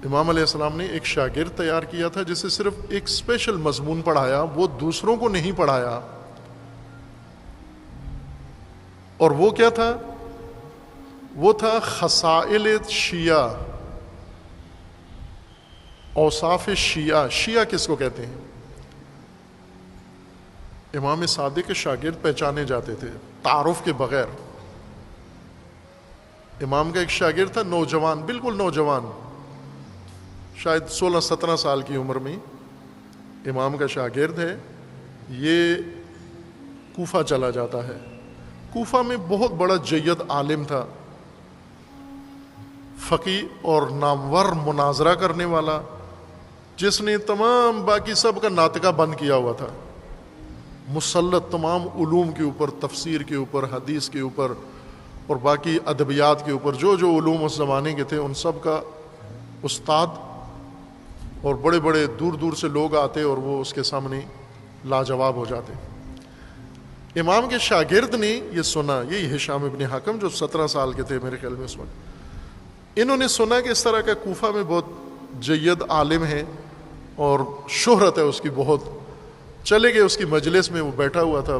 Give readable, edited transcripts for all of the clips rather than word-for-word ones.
امام علیہ السلام نے ایک شاگرد تیار کیا تھا جسے صرف ایک اسپیشل مضمون پڑھایا، وہ دوسروں کو نہیں پڑھایا. اور وہ کیا تھا؟ وہ تھا خصائل شیعہ، اوصاف شیعہ. شیعہ کس کو کہتے ہیں؟ امام صادق کے شاگرد پہچانے جاتے تھے تعارف کے بغیر. امام کا ایک شاگرد تھا، نوجوان، بالکل نوجوان، شاید 16-17 سال کی عمر میں امام کا شاگرد ہے. یہ کوفہ چلا جاتا ہے. کوفہ میں بہت بڑا جید عالم تھا، فقیہ اور نامور مناظرہ کرنے والا، جس نے تمام باقی سب کا ناطقہ بند کیا ہوا تھا، مسلط تمام علوم کے اوپر، تفسیر کے اوپر، حدیث کے اوپر اور باقی ادبیات کے اوپر، جو جو علوم اس زمانے کے تھے ان سب کا استاد. اور بڑے بڑے دور دور سے لوگ آتے اور وہ اس کے سامنے لاجواب ہو جاتے. امام کے شاگرد نے یہ سنا، یہی ہشام ابن حکم جو 17 سال کے تھے میرے خیال میں اس وقت، انہوں نے سنا کہ اس طرح کا کوفہ میں بہت جید عالم ہے اور شہرت ہے اس کی بہت. چلے گئے اس کی مجلس میں. وہ بیٹھا ہوا تھا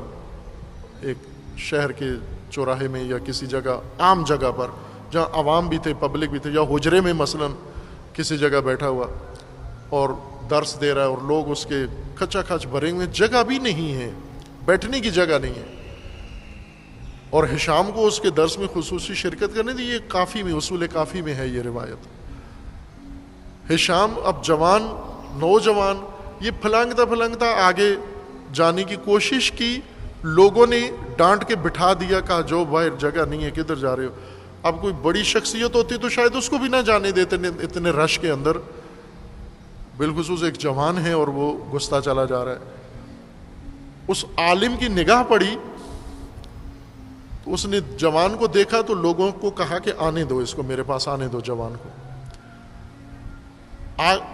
ایک شہر کے چوراہے میں یا کسی جگہ عام جگہ پر جہاں عوام بھی تھے، پبلک بھی تھے، یا حجرے میں مثلا کسی جگہ بیٹھا ہوا اور درس دے رہا ہے اور لوگ اس کے کھچا کھچ بھرے ہوئے، جگہ بھی نہیں ہے، بیٹھنے کی جگہ نہیں ہے. اور ہشام کو اس کے درس میں خصوصی شرکت کرنے دی. یہ کافی میں، اصول کافی میں ہے یہ روایت. ہشام اب جوان، نوجوان، یہ پھلانگتا آگے جانے کی کوشش کی. لوگوں نے ڈانٹ کے بٹھا دیا، کہا جو باہر جگہ نہیں ہے، کدھر جا رہے ہو. اب کوئی بڑی شخصیت ہوتی تو شاید اس کو بھی نہ جانے دیتے اتنے رش کے اندر، بالخصوص ایک جوان ہے اور وہ گھستا چلا جا رہا ہے. اس عالم کی نگاہ پڑی تو اس نے جوان کو دیکھا تو لوگوں کو کہا کہ آنے دو اس کو، میرے پاس آنے دو جوان کو.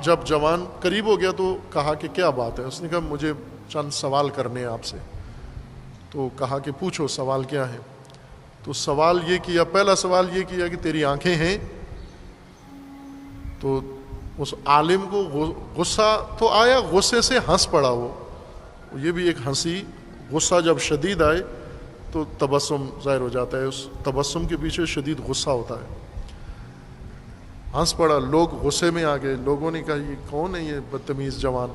جب جوان قریب ہو گیا تو کہا کہ کیا بات ہے؟ اس نے کہا مجھے چند سوال کرنے ہیں آپ سے. تو کہا کہ پوچھو، سوال کیا ہے؟ تو سوال یہ کیا، پہلا سوال یہ کیا کہ تیری آنکھیں ہیں؟ تو اس عالم کو غصہ تو آیا، غصے سے ہنس پڑا. وہ یہ بھی ایک ہنسی، غصہ جب شدید آئے تو تبسم ظاہر ہو جاتا ہے، اس تبسم کے پیچھے شدید غصہ ہوتا ہے. ہنس پڑا. لوگ غصے میں آ گئے. لوگوں نے کہا یہ کون ہے یہ بدتمیز جوان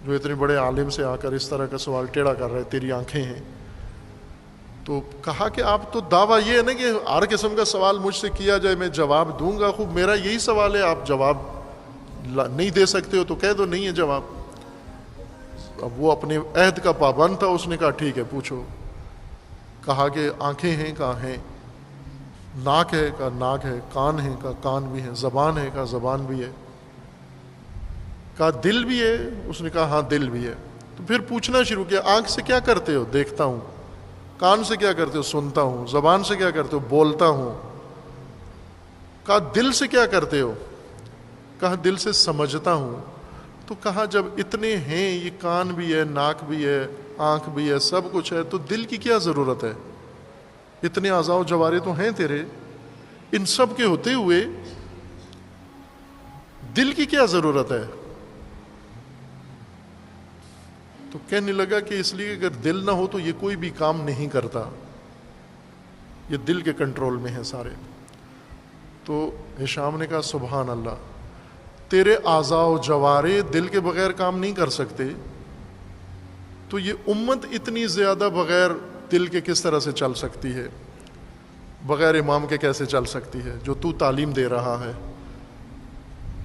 جو اتنے بڑے عالم سے آ کر اس طرح کا سوال ٹیڑھا کر رہا ہے، تیری آنکھیں ہیں؟ تو کہا کہ آپ تو دعویٰ یہ ہے نا کہ ہر قسم کا سوال مجھ سے کیا جائے میں جواب دوں گا. خوب میرا یہی سوال ہے، آپ جواب نہیں دے سکتے ہو تو کہہ دو نہیں ہے جواب. اب وہ اپنے عہد کا پابند تھا. اس نے کہا ٹھیک ہے پوچھو. کہا کہ آنکھیں ہیں؟ کہا ہیں. ناک ہے؟ کہا ناک ہے. کان ہے؟ کہا کان بھی ہے. زبان ہے؟ کہا زبان بھی ہے. کہا دل بھی ہے؟ اس نے کہا ہاں دل بھی ہے. تو پھر پوچھنا شروع کیا، آنکھ سے کیا کرتے ہو؟ دیکھتا ہوں. کان سے کیا کرتے ہو؟ سنتا ہوں. زبان سے کیا کرتے ہو؟ بولتا ہوں. کہا دل سے کیا کرتے ہو؟ کہا دل سے سمجھتا ہوں. تو کہا جب اتنے ہیں، یہ کان بھی ہے، ناک بھی ہے، آنکھ بھی ہے، سب کچھ ہے، تو دل کی کیا ضرورت ہے؟ اتنے اعضاء و جوارے تو ہیں تیرے، ان سب کے ہوتے ہوئے دل کی کیا ضرورت ہے؟ تو کہنے لگا کہ اس لیے اگر دل نہ ہو تو یہ کوئی بھی کام نہیں کرتا، یہ دل کے کنٹرول میں ہے سارے. تو ہشام نے کہا سبحان اللہ، تیرے اعضاء و جوارے دل کے بغیر کام نہیں کر سکتے، تو یہ امت اتنی زیادہ بغیر دل کے کس طرح سے چل سکتی ہے؟ بغیر امام کے کیسے چل سکتی ہے جو تو تعلیم دے رہا ہے؟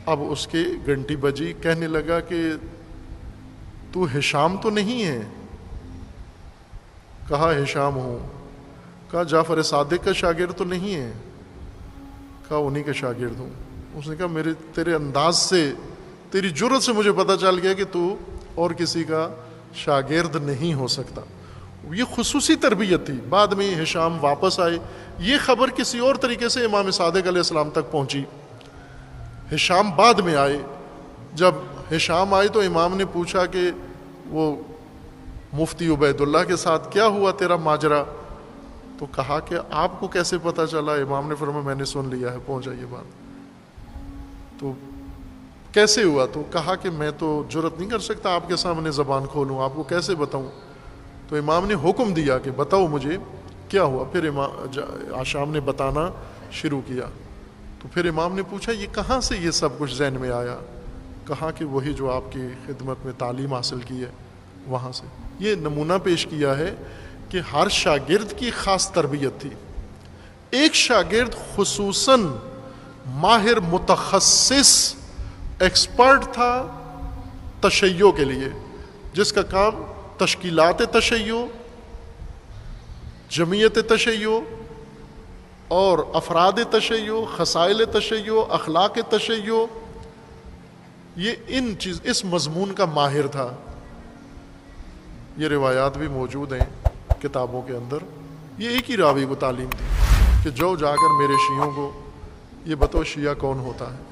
اب اس کے گھنٹی بجی. کہنے لگا کہ تو ہشام تو نہیں ہے؟ کہا ہشام ہوں. کہا جعفر صادق کا شاگرد تو نہیں ہے؟ کہا انہی کا شاگرد ہوں. اس نے کہا تیرے انداز سے، تیری جرت سے مجھے پتہ چل گیا کہ تو اور کسی کا شاگرد نہیں ہو سکتا. یہ خصوصی تربیت تھی. بعد میں ہشام واپس آئے. یہ خبر کسی اور طریقے سے امام صادق علیہ السلام تک پہنچی. ہشام بعد میں آئے. جب ہشام آئے تو امام نے پوچھا کہ وہ مفتی عبید اللہ کے ساتھ کیا ہوا تیرا ماجرا؟ تو کہا کہ آپ کو کیسے پتہ چلا؟ امام نے فرمایا میں نے سن لیا ہے، پہنچ جائیے بات. تو کیسے ہوا؟ تو کہا کہ میں تو جرت نہیں کر سکتا آپ کے سامنے زبان کھولوں، آپ کو کیسے بتاؤں؟ تو امام نے حکم دیا کہ بتاؤ مجھے کیا ہوا۔ پھر شام نے بتانا شروع کیا۔ تو پھر امام نے پوچھا یہ کہاں سے یہ سب کچھ ذہن میں آیا؟ کہا کہ وہی جو آپ کی خدمت میں تعلیم حاصل کی ہے وہاں سے۔ یہ نمونہ پیش کیا ہے کہ ہر شاگرد کی خاص تربیت تھی۔ ایک شاگرد خصوصاً ماہر متخصص ایکسپرٹ تھا تشیع کے لیے، جس کا کام تشکیلات تشیع، جمعیت تشیع اور افراد تشیع، خصائل تشیع، اخلاق تشیع، یہ اس مضمون کا ماہر تھا۔ یہ روایات بھی موجود ہیں کتابوں کے اندر۔ یہ ایک ہی راوی کو تعلیم دی کہ جو جا کر میرے شیعوں کو یہ بتاؤ شیعہ کون ہوتا ہے۔